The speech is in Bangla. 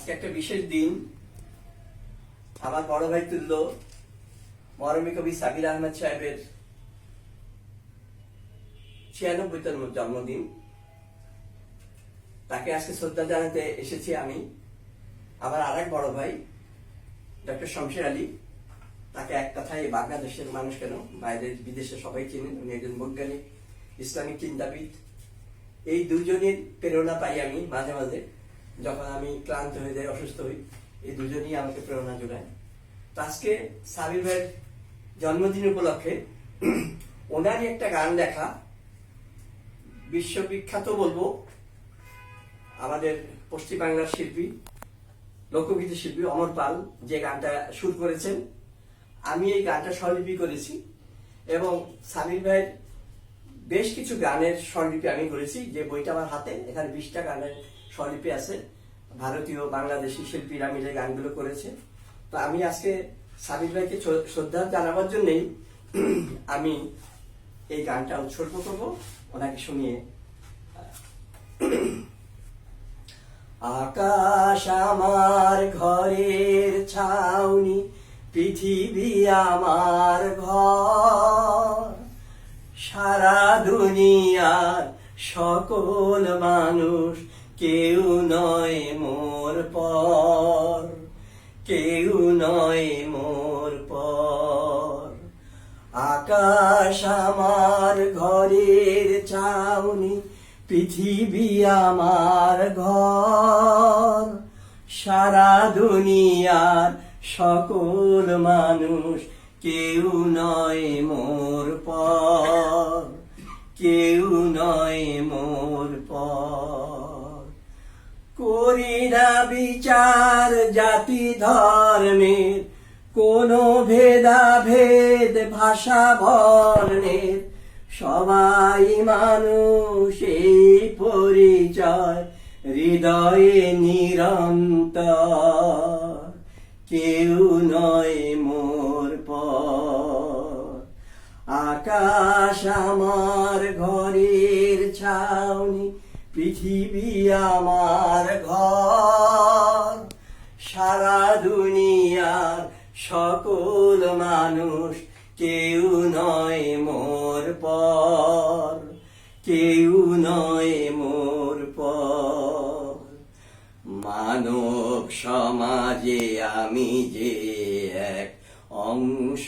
আজকে একটা বিশেষ দিন। আমার বড় ভাই তুল্য মরমী কবি সাবির আহমেদ সাহেবের 96তম জন্মদিন। তাকে আজকে শ্রদ্ধা জানাতে এসেছি আমি। আমার আরেক বড় ভাই ডক্টর শমশের আলী, তাকে এক কথায় বাংলাদেশের মানুষ কেন বাইরের বিদেশে সবাই চিনেন। উনি একজন বৈজ্ঞানিক, ইসলামিক চিন্তাবিদ। এই দুজনের প্রেরণা পাই আমি মাঝে মাঝে, যখন আমি ক্লান্ত হয়ে যাই, অসুস্থ হই। এই দুজনই আমাকে প্রেরণা যোগায়। তো আজকে সাবির ভাইয়ের জন্মদিন উপলক্ষে ওনারই একটা গান লেখা, বিশ্ববিখ্যাত বলবো, আমাদের পশ্চিম বাংলার শিল্পী, লোকগীতি শিল্পী অমর পাল যে গানটা সুর করেছেন, আমি এই গানটা স্বরলিপি করেছি। এবং সাবির ভাইয়ের বেশ কিছু গানের স্বরলিপি আমি করেছি। যে বইটা আমার হাতে, এখানে 20টা গানের স্বরলিপি আছে। ভারতীয় বাংলাদেশি শিল্পীরা মিলে গানগুলো করেছে। তো আমি আজকে সাবির ভাইকে শ্রদ্ধা জানাবার জন্যই আমি এই গানটা উৎসর্গ করবো ওনাকে শুনিয়ে। আকাশ আমার ঘরের ছাউনি, পৃথিবী আমার ঘর, সারা দুনিয়ার সকল মানুষ কেউ নয় মোর পর, কেউ নয় মোর পর। আকাশ আমার ঘরের ছাউনি, পৃথিবী আমার ঘর, সারা দুনিয়ার সকল মানুষ কেউ নয় মোর পর, কেউ নয় মোর পর। করি না বিচার জাতি ধর্মের, কোনো ভেদাভেদ ভাষা বর্ণের, সবাই মানুষ এই পরিচয় হৃদয়ে নিরন্তর, কেউ নয় মোর পর। আকাশ আমার ঘরের ছাউনি, পৃথিবী আমার ঘর, সারা দুনিয়ার সকল মানুষ কেউ নয় মোর পর, কেউ নয় মোর পর। মানব সমাজে আমি যে এক অংশ।